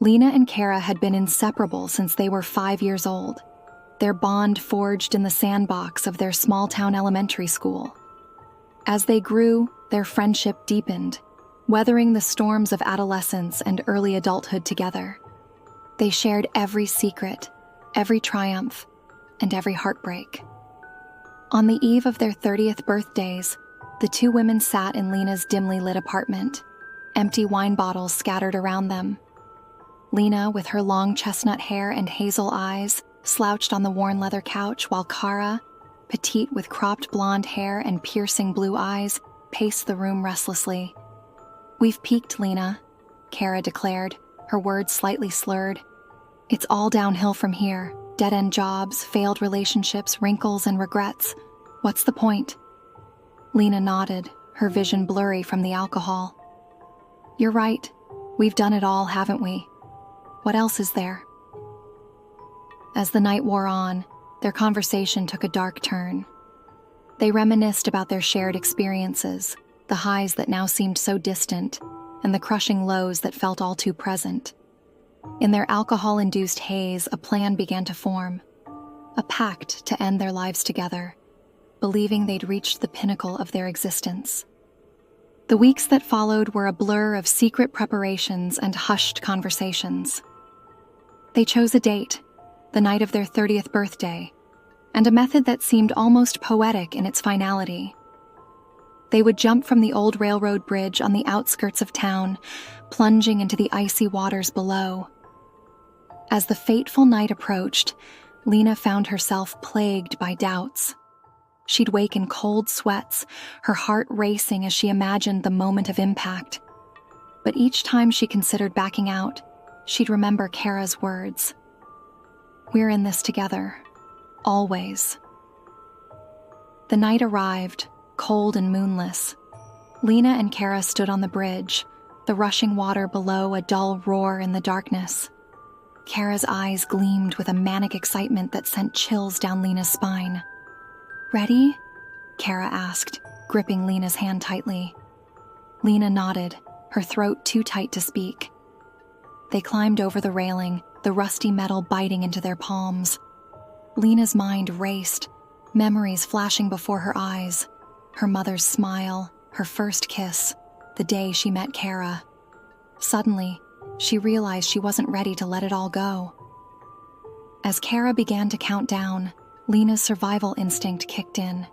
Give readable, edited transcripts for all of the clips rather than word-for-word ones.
Lena and Cara had been inseparable since they were 5 years old, their bond forged in the sandbox of their small-town elementary school. As they grew, their friendship deepened, weathering the storms of adolescence and early adulthood together. They shared every secret, every triumph, and every heartbreak. On the eve of their 30th birthdays, the two women sat in Lena's dimly lit apartment, empty wine bottles scattered around them. Lena, with her long chestnut hair and hazel eyes, slouched on the worn leather couch, while Cara, petite with cropped blonde hair and piercing blue eyes, paced the room restlessly. "We've peaked, Lena," Cara declared, her words slightly slurred. "It's all downhill from here. Dead-end jobs, failed relationships, wrinkles, and regrets. What's the point?" Lena nodded, her vision blurry from the alcohol. "You're right. We've done it all, haven't we? What else is there?" As the night wore on, their conversation took a dark turn. They reminisced about their shared experiences, the highs that now seemed so distant, and the crushing lows that felt all too present. In their alcohol-induced haze, a plan began to form, a pact to end their lives together, believing they'd reached the pinnacle of their existence. The weeks that followed were a blur of secret preparations and hushed conversations. They chose a date, the night of their 30th birthday, and a method that seemed almost poetic in its finality. They would jump from the old railroad bridge on the outskirts of town, plunging into the icy waters below. As the fateful night approached, Lena found herself plagued by doubts. She'd wake in cold sweats, her heart racing as she imagined the moment of impact. But each time she considered backing out, she'd remember Cara's words. "We're in this together, always." The night arrived, cold and moonless. Lena and Cara stood on the bridge, the rushing water below a dull roar in the darkness. Cara's eyes gleamed with a manic excitement that sent chills down Lena's spine. "Ready?" Cara asked, gripping Lena's hand tightly. Lena nodded, her throat too tight to speak. They climbed over the railing, the rusty metal biting into their palms. Lena's mind raced, memories flashing before her eyes. Her mother's smile, her first kiss, the day she met Cara. Suddenly, she realized she wasn't ready to let it all go. As Cara began to count down, Lena's survival instinct kicked in.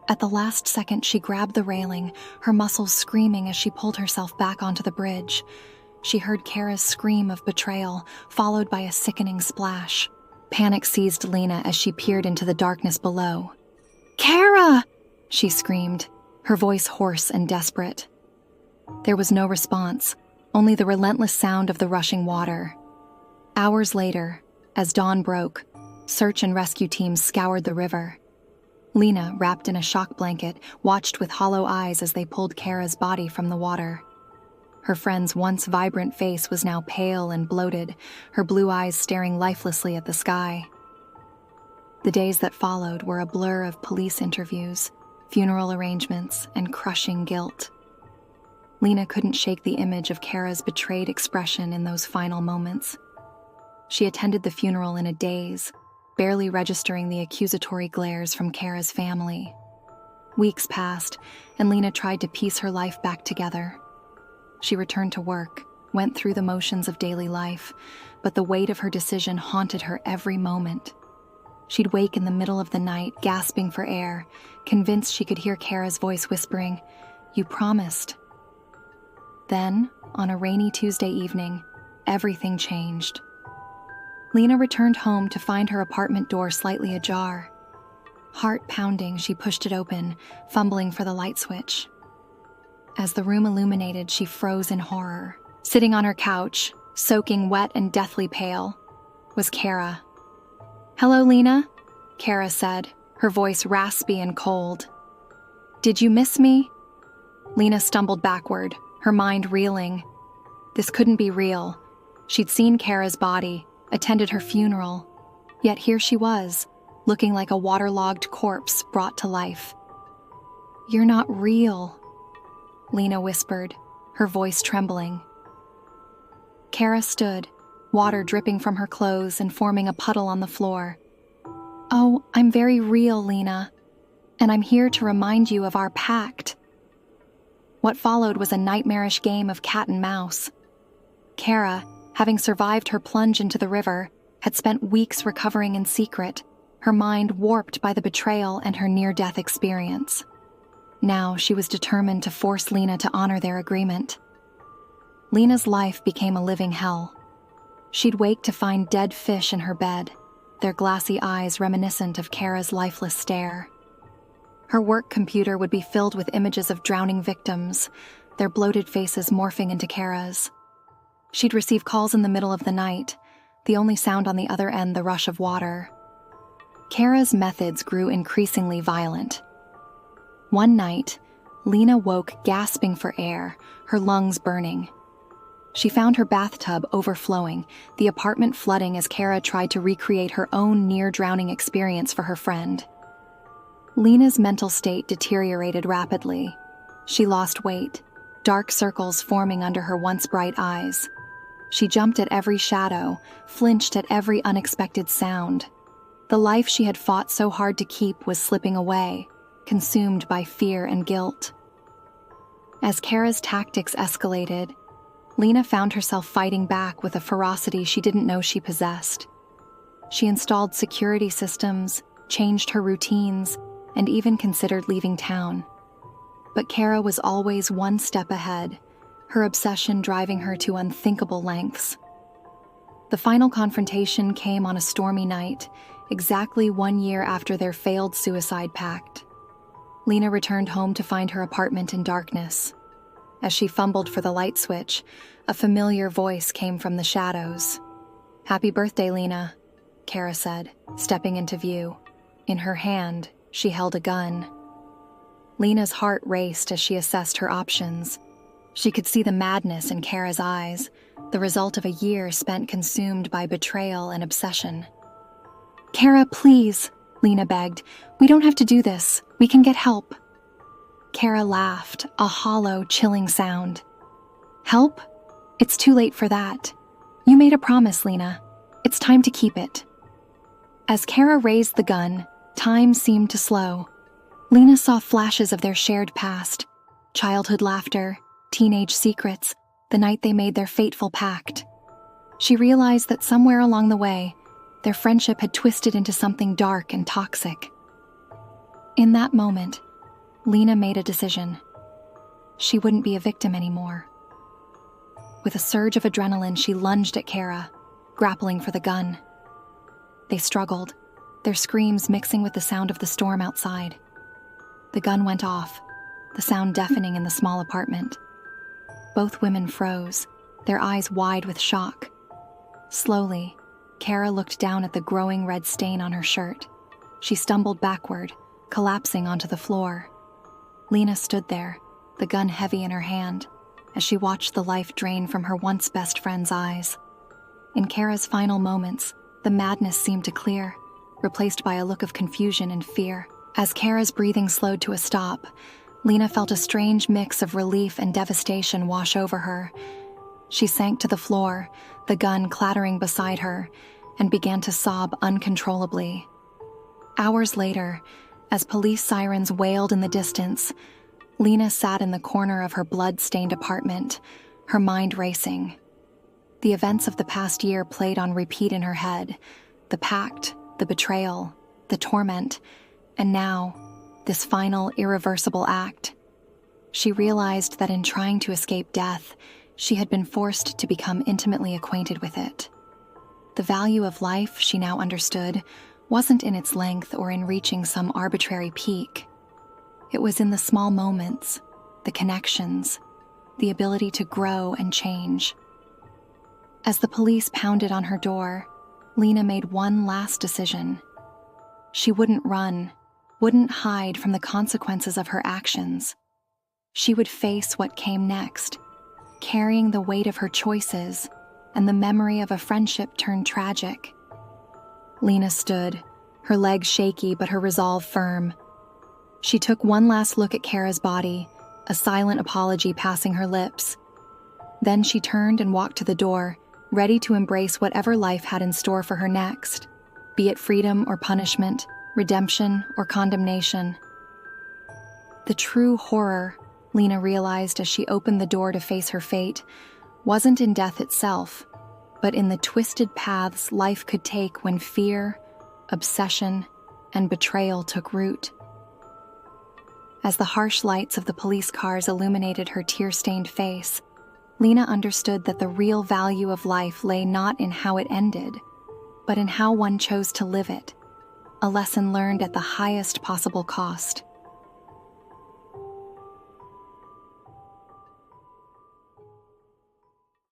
At the last second, she grabbed the railing, her muscles screaming as she pulled herself back onto the bridge. She heard Cara's scream of betrayal, followed by a sickening splash. Panic seized Lena as she peered into the darkness below. "Cara!" she screamed, her voice hoarse and desperate. There was no response, only the relentless sound of the rushing water. Hours later, as dawn broke, search and rescue teams scoured the river. Lena, wrapped in a shock blanket, watched with hollow eyes as they pulled Cara's body from the water. Her friend's once vibrant face was now pale and bloated, her blue eyes staring lifelessly at the sky. The days that followed were a blur of police interviews, funeral arrangements, and crushing guilt. Lena couldn't shake the image of Cara's betrayed expression in those final moments. She attended the funeral in a daze, barely registering the accusatory glares from Cara's family. Weeks passed, and Lena tried to piece her life back together. She returned to work, went through the motions of daily life, but the weight of her decision haunted her every moment. She'd wake in the middle of the night, gasping for air, convinced she could hear Cara's voice whispering, "You promised." Then, on a rainy Tuesday evening, everything changed. Lena returned home to find her apartment door slightly ajar. Heart pounding, she pushed it open, fumbling for the light switch. As the room illuminated, she froze in horror. Sitting on her couch, soaking wet and deathly pale, was Cara. "Hello, Lena," Cara said, her voice raspy and cold. "Did you miss me?" Lena stumbled backward, her mind reeling. This couldn't be real. She'd seen Cara's body, attended her funeral, yet here she was, looking like a waterlogged corpse brought to life. "You're not real," Lena whispered, her voice trembling. Cara stood, water dripping from her clothes and forming a puddle on the floor. "Oh, I'm very real, Lena, and I'm here to remind you of our pact." What followed was a nightmarish game of cat and mouse. Cara, having survived her plunge into the river, had spent weeks recovering in secret, her mind warped by the betrayal and her near-death experience. Now she was determined to force Lena to honor their agreement. Lena's life became a living hell. She'd wake to find dead fish in her bed, their glassy eyes reminiscent of Cara's lifeless stare. Her work computer would be filled with images of drowning victims, their bloated faces morphing into Cara's. She'd receive calls in the middle of the night, the only sound on the other end the rush of water. Cara's methods grew increasingly violent. One night, Lena woke gasping for air, her lungs burning. She found her bathtub overflowing, the apartment flooding as Cara tried to recreate her own near-drowning experience for her friend. Lena's mental state deteriorated rapidly. She lost weight, dark circles forming under her once bright eyes. She jumped at every shadow, flinched at every unexpected sound. The life she had fought so hard to keep was slipping away, consumed by fear and guilt. As Cara's tactics escalated, Lena found herself fighting back with a ferocity she didn't know she possessed. She installed security systems, changed her routines, and even considered leaving town. But Cara was always one step ahead, her obsession driving her to unthinkable lengths. The final confrontation came on a stormy night, exactly 1 year after their failed suicide pact. Lena returned home to find her apartment in darkness. As she fumbled for the light switch, a familiar voice came from the shadows. "Happy birthday, Lena," Cara said, stepping into view. In her hand, she held a gun. Lena's heart raced as she assessed her options. She could see the madness in Cara's eyes, the result of a year spent consumed by betrayal and obsession. "Cara, please," Lena begged. "We don't have to do this. We can get help." Cara laughed, a hollow, chilling sound. "Help? It's too late for that. You made a promise, Lena. It's time to keep it." As Cara raised the gun, time seemed to slow. Lena saw flashes of their shared past, childhood laughter, teenage secrets, the night they made their fateful pact. She realized that somewhere along the way, their friendship had twisted into something dark and toxic. In that moment, Lena made a decision. She wouldn't be a victim anymore. With a surge of adrenaline, she lunged at Cara, grappling for the gun. They struggled, their screams mixing with the sound of the storm outside. The gun went off, the sound deafening in the small apartment. Both women froze, their eyes wide with shock. Slowly, Cara looked down at the growing red stain on her shirt. She stumbled backward, collapsing onto the floor. Lena stood there, the gun heavy in her hand, as she watched the life drain from her once best friend's eyes. In Cara's final moments, the madness seemed to clear, replaced by a look of confusion and fear. As Cara's breathing slowed to a stop, Lena felt a strange mix of relief and devastation wash over her. She sank to the floor, the gun clattering beside her, and began to sob uncontrollably. Hours later, as police sirens wailed in the distance, Lena sat in the corner of her blood-stained apartment, her mind racing. The events of the past year played on repeat in her head: the pact, the betrayal, the torment, and now, this final, irreversible act. She realized that in trying to escape death, she had been forced to become intimately acquainted with it. The value of life, she now understood, wasn't in its length or in reaching some arbitrary peak. It was in the small moments, the connections, the ability to grow and change. As the police pounded on her door, Lena made one last decision. She wouldn't run, wouldn't hide from the consequences of her actions. She would face what came next, carrying the weight of her choices and the memory of a friendship turned tragic. Lena stood, her legs shaky but her resolve firm. She took one last look at Cara's body, a silent apology passing her lips. Then she turned and walked to the door, ready to embrace whatever life had in store for her next, be it freedom or punishment, redemption or condemnation. The true horror, Lena realized as she opened the door to face her fate, wasn't in death itself, but in the twisted paths life could take when fear, obsession, and betrayal took root. As the harsh lights of the police cars illuminated her tear-stained face, Lena understood that the real value of life lay not in how it ended, but in how one chose to live it, a lesson learned at the highest possible cost.